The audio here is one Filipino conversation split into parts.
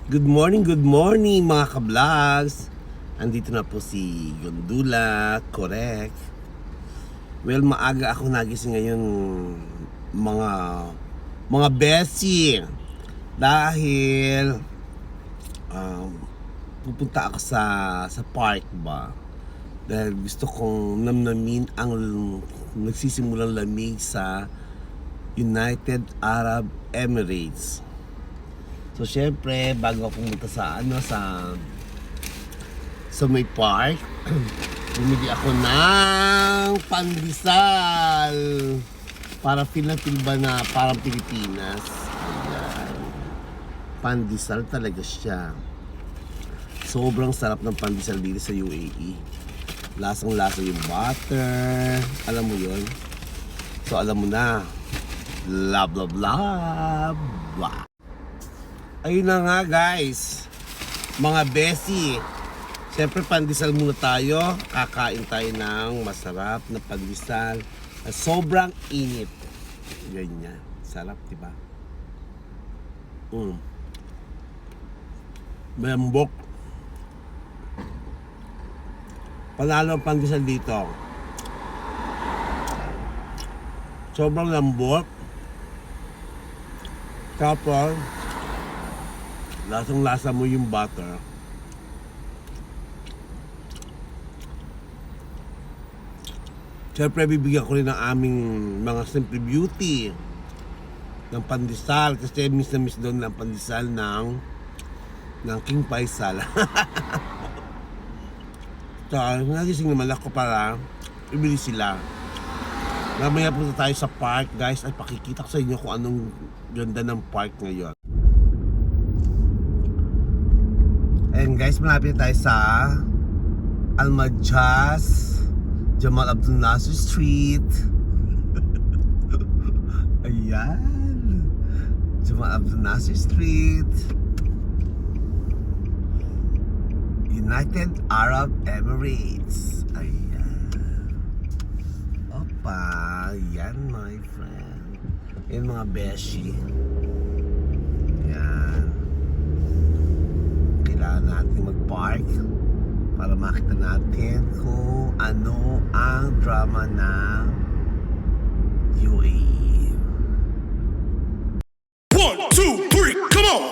Good morning mga ka-vlogs. Andito na po si Gondula, correct. Well, maaga ako nagising ngayon mga besi. Dahil pupunta ako sa park ba. Dahil gusto kong namnamin ang nagsisimulang lamig sa United Arab Emirates. So syempre, bago ako pumunta sa may park, bumili ako ng pandesal para feel ba na parang Pilipinas. Ayan. Pandesal talaga siya. Sobrang sarap ng pandesal dito sa UAE. Lasang-lasa yung butter. Alam mo yon. So alam mo na. Love, love, love. Wow. Ayun na nga guys, mga besi. Siyempre pandesal muna tayo. Kakain tayo ng masarap na pandesal na sobrang init. Ganyan. Sarap, diba? Malambok. Panalo ang pandesal dito. Sobrang lambot. Tapos lasang-lasa mo yung butter. Siyempre, bibigyan ko rin ng aming mga Simply Beauty ng pandesal. Kasi miss na miss doon ng pandesal ng King Faisal. So, nagising naman ako para ibili sila. Mamaya punta tayo sa park, guys. Ay, pakikita ko sa inyo kung anong ganda ng park ngayon. And guys, malapit tayo sa Al-Majaz, Jamal Abdul Nasser Street. Ayan, Jamal Abdul Nasser Street, United Arab Emirates. Ayan. Opa, yan my friend. Yan mga beshi. Ayan. Kailangan natin mag-park para makita natin kung ano ang drama ng UAE. 1, 2, 3, come on!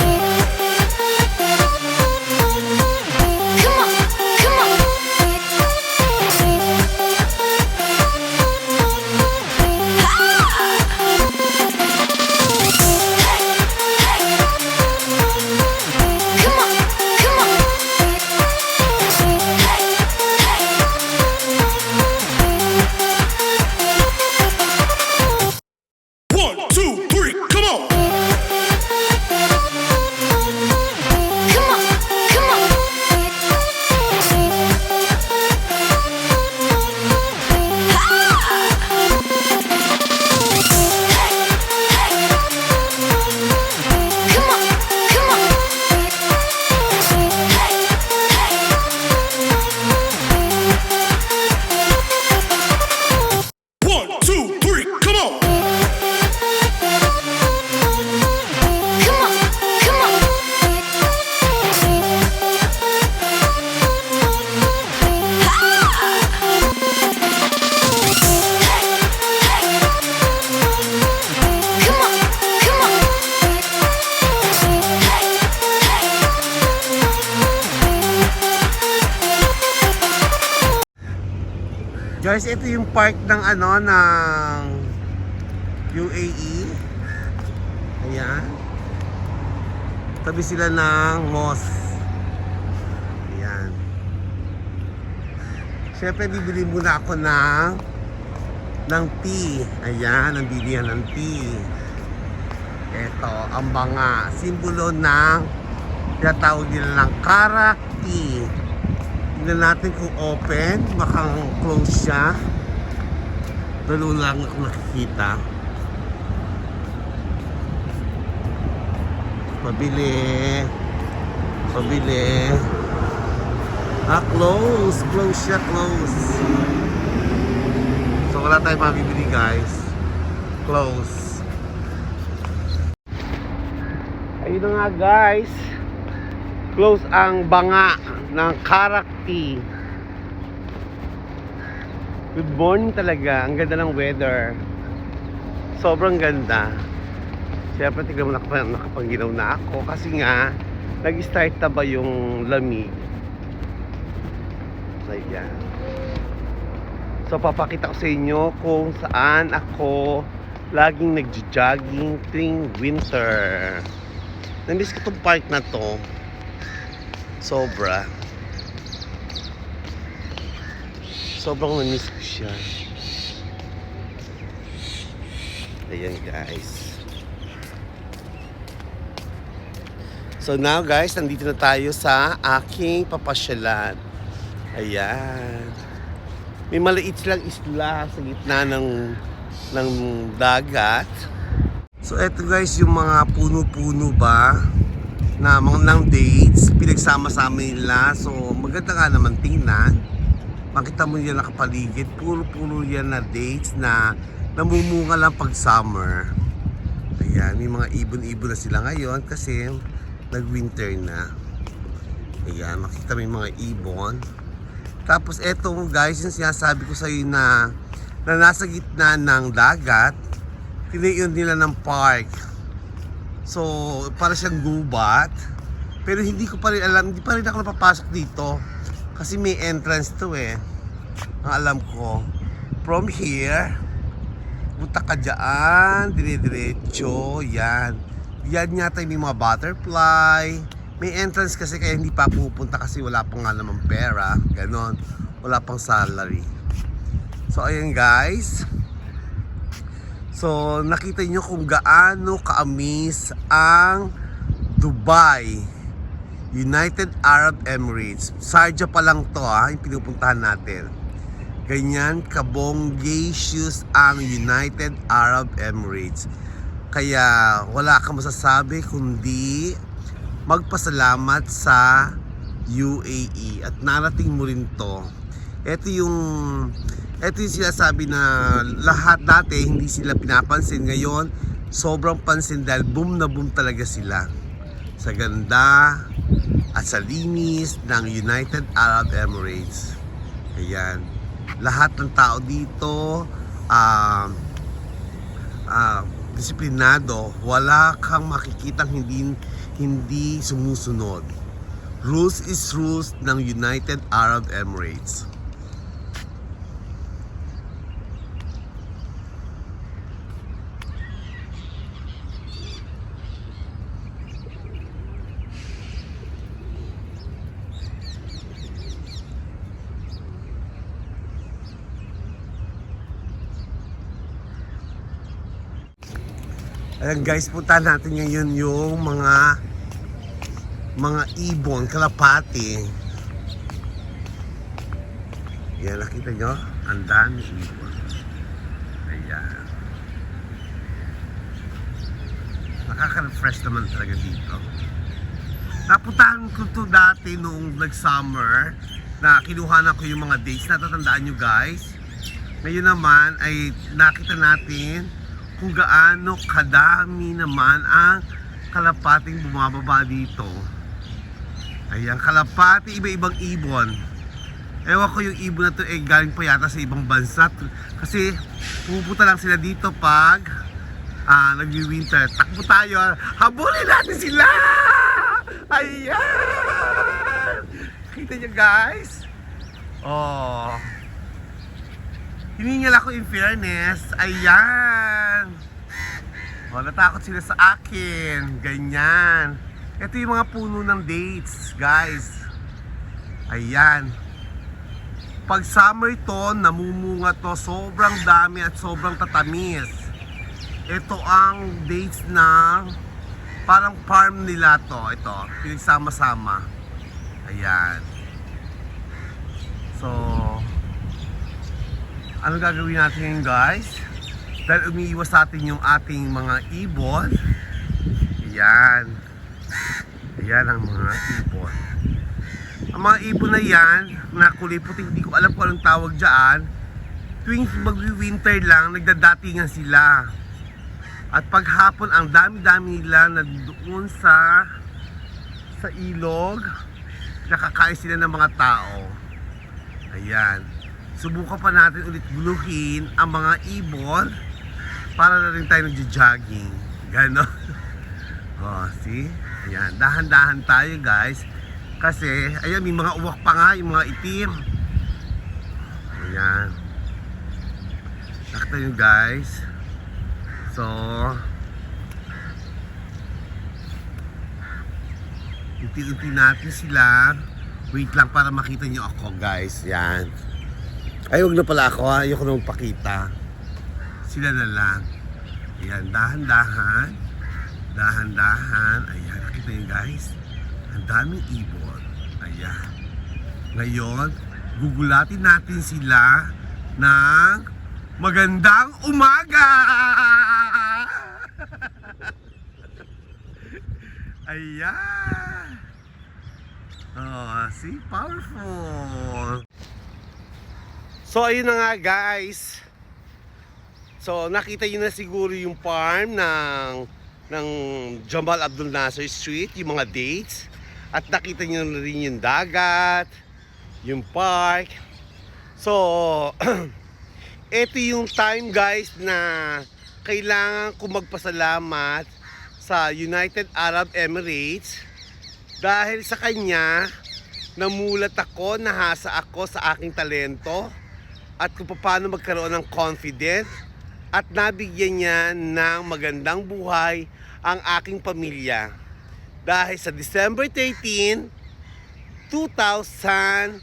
Guys, ito yung park ng ng UAE. Ayan. Tabi sila ng mosque. Ayan. Siyempre, bibili muna ako ng tea. Ayan, ang bilihan ng tea. Ito, ang mga simbolo ng tinatawag nila ng karak tea. Tignan natin kung open, baka close siya. Dalo lang ako nakikita. Pabili. Close siya, close. So wala tayong mabibili guys. Close. Ayun na nga guys. Close ang banga ng Karakti. Good morning talaga. Ang ganda ng weather. Sobrang ganda. Siyempre, tignan mo, nakapanginaw na ako. Kasi nga, nag-start na ba yung lamig? So, yan. So, papakita ko sa inyo kung saan ako laging nagja-jogging tuwing winter. Namiss ko itong park na to. Sobra. Sobrang namiss ko siya. Ayan guys. So now guys, nandito na tayo sa aking papasyalan. Ayan. May maliit silang isla sa gitna ng dagat. So eto guys, yung mga puno-puno ba na mga ng dates, pinagsama-sama nila. So maganda nga naman tingnan. Makita mo yan nakapaligid, puro-puro yan na dates na namumunga lang pag summer. Ayan, may mga ibon-ibon na sila ngayon kasi nag-winter na. Ayan, makita mo yung mga ibon. Tapos eto guys, yung sinasabi ko sa iyo na nasa gitna ng dagat, tinayon nila ng park. So, para siyang gubat. Pero hindi ko pa rin alam, hindi pa rin ako napapasok dito. Kasi may entrance to eh. Ang alam ko. From here, punta ka dyan, dire-diretso, yan. Yan yata may mga butterfly. May entrance kasi kaya hindi pa pupunta kasi wala pa nga namang pera. Ganon. Wala pang salary. So, ayan guys. So, nakita nyo kung gaano ka-amaze ang Dubai, United Arab Emirates. Sharjah pa lang to yung pinupuntahan natin. Ganyan kabonggacious ang United Arab Emirates. Kaya wala kang masasabi kundi magpasalamat sa UAE. At narating mo rin to. Ito yung sinasabi na lahat dati hindi sila pinapansin. Ngayon, sobrang pansin dahil boom na boom talaga sila. Sa ganda at sa linis ng United Arab Emirates. Ayan. Lahat ng tao dito disiplinado. Wala kang makikitang hindi sumusunod. Rules is rules ng United Arab Emirates. Ayan guys, punta natin ngayon yung mga ibon, kalapati. Ayan, nakita nyo? Ang dami ibon. Ayan. Nakaka-refresh naman talaga dito. Napuntahan ko to dati noong nag-summer na kinuhanan ko yung mga dates. Natatandaan nyo guys? Ngayon naman ay nakita natin kung gaano kadami naman ang kalapating bumababa dito. Ayan, kalapati, iba-ibang ibon. Ewan ko yung ibon na to galing pa yata sa ibang bansa. Kasi pupunta lang sila dito pag nag-winter. Takbo tayo, habulin natin sila! Ayan! Kita nyo guys? Oh, hiningal ako in fairness. Ayan. O, natakot sila sa akin. Ganyan. Ito yung mga puno ng dates, guys. Ayan. Pag summer ito, namumunga to. Sobrang dami at sobrang tatamis. Ito ang dates na parang farm nila to. Ito, pinagsama-sama. Ayan. So, ano gagawin natin ngayon guys? Dahil umiiwas sa atin yung ating mga ibon. Ayan. Ayan ang mga ibon. Ang mga ibon na yan, na kulay puti, hindi ko alam kung anong tawag dyan. Tuwing mag-winter lang, nagdadatingan sila. At paghapon, ang dami-dami nila na doon sa sa ilog. Nakakain sila ng mga tao. Ayan. Subukan pa natin ulit guluhin ang mga ibon para na rin tayo nagja-jogging. Ganon. Oh, see? Ayan. Dahan-dahan tayo, guys. Kasi, ayan, may mga uwak pa nga, yung mga itim. Ayan. Nakita nyo, guys. So, unti-unti natin sila. Wait lang para makita nyo ako, guys. Yan. Ay, huwag na pala ako, ha. Ayoko na magpakita. Sila na lang. Ayan, dahan-dahan. Dahan-dahan. Ayan, nakita nyo, guys. Ang daming ibon. Ayan. Ngayon, gugulatin natin sila ng magandang umaga! Ayan! Oh, see? Powerful! So, ayun na nga, guys. So, nakita nyo na siguro yung farm ng Jamal Abdul Nasser Street, yung mga dates. At nakita nyo na rin yung dagat, yung park. So, ito yung time, guys, na kailangan ko magpasalamat sa United Arab Emirates dahil sa kanya namulat ako, nahasa ako sa aking talento at kung paano magkaroon ng confidence at nabigyan niya ng magandang buhay ang aking pamilya. Dahil sa December 13, 2020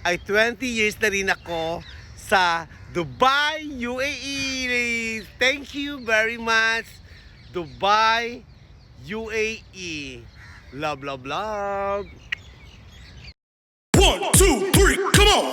ay 20 years na rin ako sa Dubai, UAE. Thank you very much, Dubai, UAE. Love, love, love. 1, 2, 3, come on!